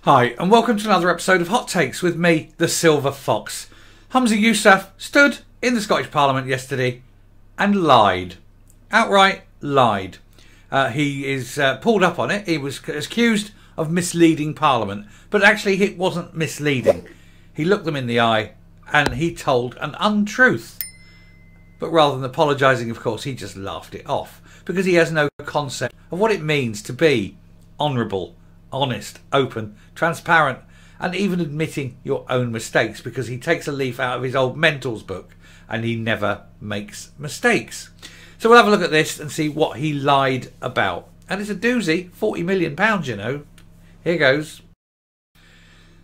Hi, and welcome to another episode of Hot Takes with me, the Silver Fox. Humza yousaf stood in the Scottish Parliament yesterday and lied. Outright lied. He is pulled up on it. He was accused of misleading Parliament, but actually it wasn't misleading. He looked them in the eye and he told an untruth. But rather than apologising, of course, he just laughed it off because he has no concept of what it means to be honourable, honest, open, transparent, and even admitting your own mistakes, because he takes a leaf out of his old mentor's book and he never makes mistakes. So we'll have a look at this and see what he lied about. And it's a doozy, £40 million, you know. Here goes.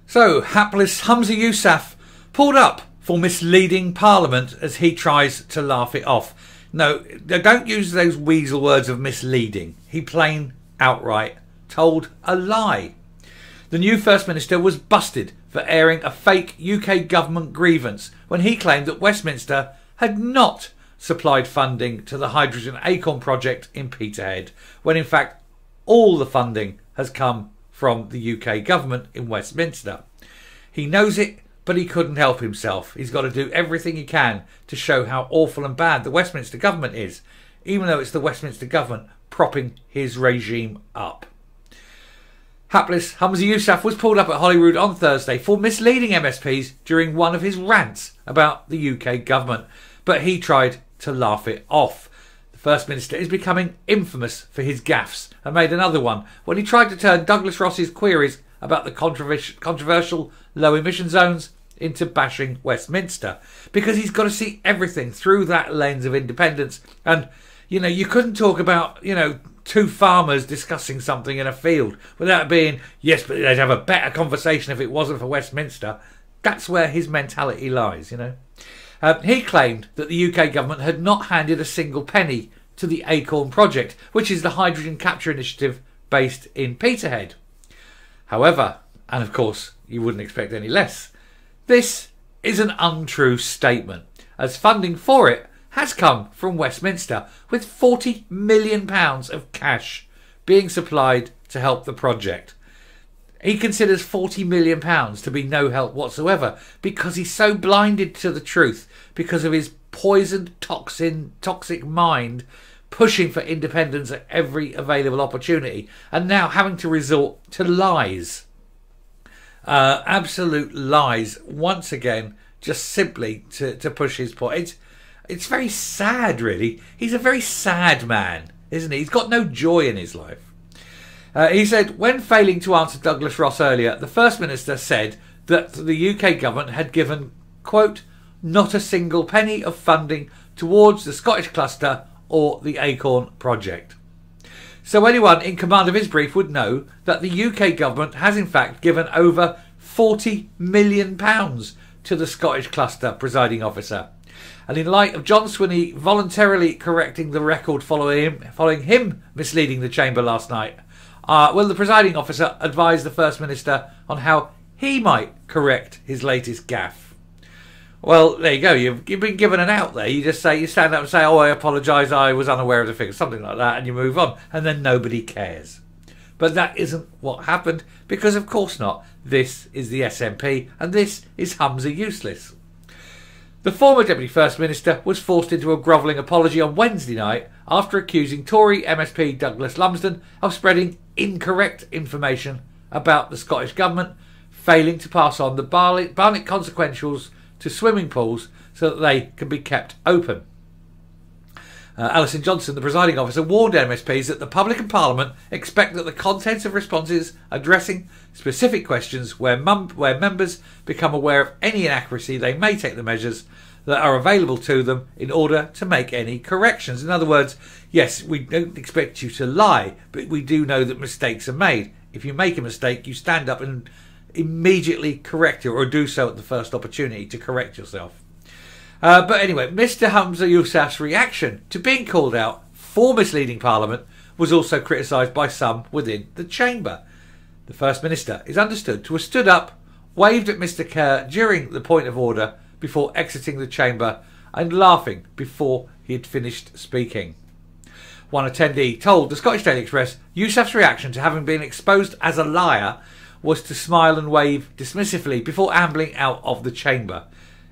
So, Hapless Humza yousaf pulled up for misleading Parliament as he tries to laugh it off. No, don't use those weasel words of misleading. He plain outright told a lie. The new First Minister was busted for airing a fake UK government grievance when he claimed that Westminster had not supplied funding to the hydrogen acorn project in Peterhead, when in fact all the funding has come from the UK government in Westminster. He knows it, but he couldn't help himself. He's got to do everything he can to show how awful and bad the Westminster government is, even though it's the Westminster government propping his regime up. Hapless Humza yousaf was pulled up at Holyrood on Thursday for misleading MSPs during one of his rants about the UK government, but he tried to laugh it off. The First Minister is becoming infamous for his gaffes and made another one when he tried to turn Douglas Ross's queries about the controversial low emission zones into bashing Westminster, because he's got to see everything through that lens of independence. And you couldn't talk about two farmers discussing something in a field without being, yes, but they'd have a better conversation if it wasn't for Westminster. That's where his mentality lies. He claimed that the UK government had not handed a single penny to the Acorn project, which is the hydrogen capture initiative based in Peterhead. However, and of course you wouldn't expect any less, this is an untrue statement, as funding for it has come from Westminster, with £40 million of cash being supplied to help the project. He considers £40 million to be no help whatsoever because he's so blinded to the truth because of his poisoned, toxic mind pushing for independence at every available opportunity, and now having to resort to lies. Absolute lies, once again, just simply to push his point. It's very sad, really. He's a very sad man, isn't he? He's got no joy in his life. He said, when failing to answer Douglas Ross earlier, the First Minister said that the UK government had given, quote, not a single penny of funding towards the Scottish cluster or the Acorn project. So anyone in command of his brief would know that the UK government has in fact given over £40 million to the Scottish cluster, presiding officer. And in light of John Swinney voluntarily correcting the record following him misleading the chamber last night, will the presiding officer advise the First Minister on how he might correct his latest gaffe? Well, there you go. You've been given an out there. You stand up and say, oh, I apologise, I was unaware of the figure, something like that, and you move on, and then nobody cares. But that isn't what happened, because of course not. This is the SNP, and this is Humza useless. The former Deputy First Minister was forced into a grovelling apology on Wednesday night after accusing Tory MSP Douglas Lumsden of spreading incorrect information about the Scottish Government, failing to pass on the Barnet consequentials to swimming pools so that they can be kept open. Alison Johnson, the presiding officer, warned MSPs that the public and Parliament expect that the contents of responses addressing specific questions where members become aware of any inaccuracy, they may take the measures that are available to them in order to make any corrections. In other words, yes, we don't expect you to lie, but we do know that mistakes are made. If you make a mistake, you stand up and immediately correct it, or do so at the first opportunity to correct yourself. But anyway, Mr. Humza yousaf's reaction to being called out for misleading Parliament was also criticised by some within the chamber. The First Minister is understood to have stood up, waved at Mr. Kerr during the point of order before exiting the chamber, and laughing before he had finished speaking. One attendee told the Scottish Daily Express yousaf's reaction to having been exposed as a liar was to smile and wave dismissively before ambling out of the chamber.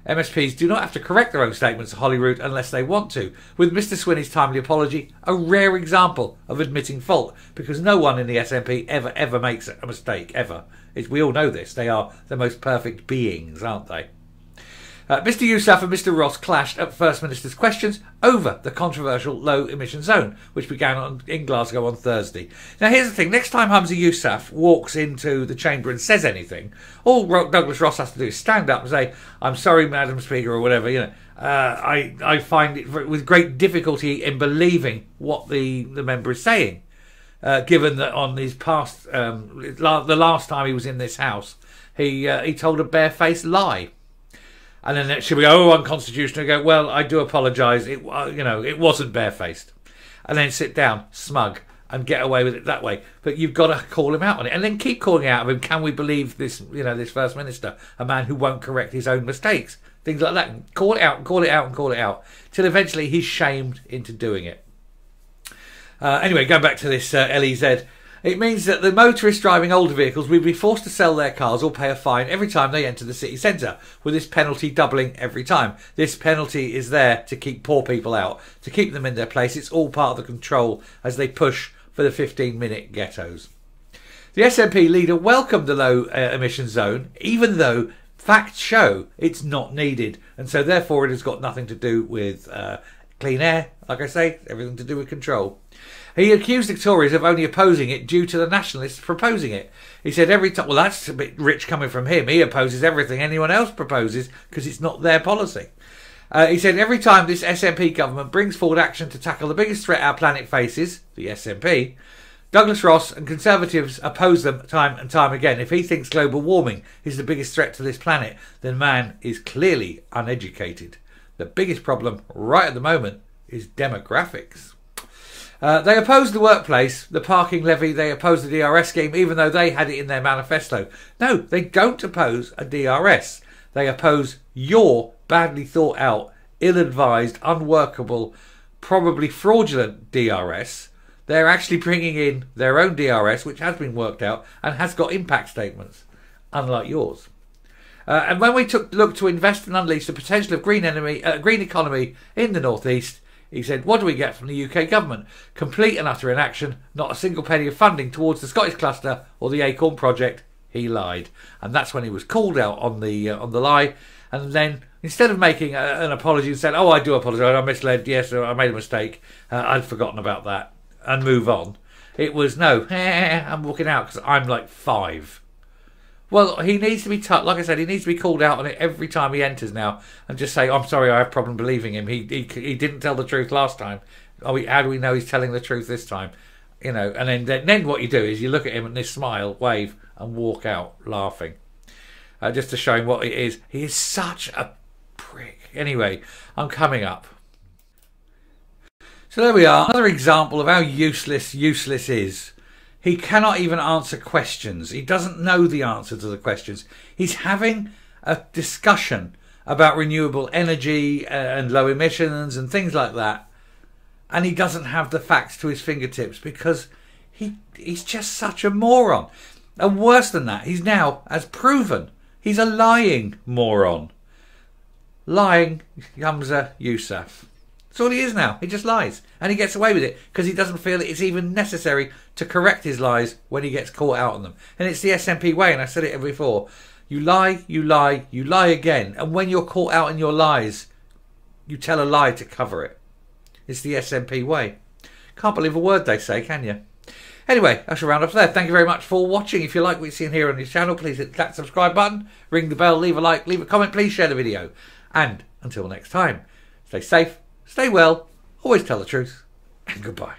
MSPs do not have to correct their own statements to Holyrood unless they want to, with Mr Swinney's timely apology a rare example of admitting fault, because no one in the SNP ever makes a mistake, ever. We all know this. They are the most perfect beings, aren't they? Mr Yousaf and Mr Ross clashed at First Minister's questions over the controversial low emission zone, which began in Glasgow on Thursday. Now here's the thing, next time Humza Yousaf walks into the chamber and says anything, all Douglas Ross has to do is stand up and say, "I'm sorry, Madam Speaker," or whatever. I find it with great difficulty in believing what the member is saying, given that on his past, the last time he was in this house, he told a barefaced lie. And then it should be, unconstitutional. Go, well, I do apologise. It wasn't barefaced. And then sit down, smug, and get away with it that way. But you've got to call him out on it, and then keep calling out of him. Can we believe this? This First Minister, a man who won't correct his own mistakes, things like that. And call it out, and call it out, and call it out, till eventually he's shamed into doing it. Anyway, going back to this LEZ. It means that the motorists driving older vehicles will be forced to sell their cars or pay a fine every time they enter the city centre, with this penalty doubling every time. This penalty is there to keep poor people out, to keep them in their place. It's all part of the control as they push for the 15-minute ghettos. The SNP leader welcomed the low emission zone, even though facts show it's not needed, and so therefore it has got nothing to do with clean air. Like I say, everything to do with control. He accused the Tories of only opposing it due to the Nationalists proposing it. He said every time, well, that's a bit rich coming from him. He opposes everything anyone else proposes because it's not their policy. He said every time this SNP government brings forward action to tackle the biggest threat our planet faces, the SNP, Douglas Ross and Conservatives oppose them time and time again. If he thinks global warming is the biggest threat to this planet, then man is clearly uneducated. The biggest problem right at the moment is demographics. They opposed the workplace, the parking levy, they opposed the DRS scheme, even though they had it in their manifesto. No, they don't oppose a DRS. They oppose your badly thought out, ill-advised, unworkable, probably fraudulent DRS. They're actually bringing in their own DRS, which has been worked out and has got impact statements, unlike yours. And when we look to invest and unleash the potential of green economy in the North East, he said, what do we get from the UK government? Complete and utter inaction, not a single penny of funding towards the Scottish cluster or the Acorn project. He lied. And that's when he was called out on the lie. And then, instead of making an apology and saying, I do apologise, I misled, yes, I made a mistake, I'd forgotten about that, and move on, it was, no, I'm walking out because I'm like 5. Well, he needs to be like I said, he needs to be called out on it every time he enters now, and just say, I'm sorry, I have a problem believing him. He didn't tell the truth last time. How do we know he's telling the truth this time? And then what you do is you look at him and this smile, wave, and walk out laughing, just to show him what it is. He is such a prick. Anyway, I'm coming up. So there we are, another example of how useless is. He cannot even answer questions. He doesn't know the answer to the questions. He's having a discussion about renewable energy and low emissions and things like that, and he doesn't have the facts to his fingertips because he's just such a moron. And worse than that, he's now, as proven, he's a lying moron. Lying Humza Yousaf. That's all he is now. He just lies. And he gets away with it because he doesn't feel it's even necessary to correct his lies when he gets caught out on them. And it's the SNP way, and I said it before. You lie, you lie, you lie again. And when you're caught out in your lies, you tell a lie to cover it. It's the SNP way. Can't believe a word they say, can you? Anyway, I shall round up there. Thank you very much for watching. If you like what you've seen here on this channel, please hit that subscribe button, ring the bell, leave a like, leave a comment, please share the video. And until next time, stay safe, stay well, always tell the truth, and goodbye.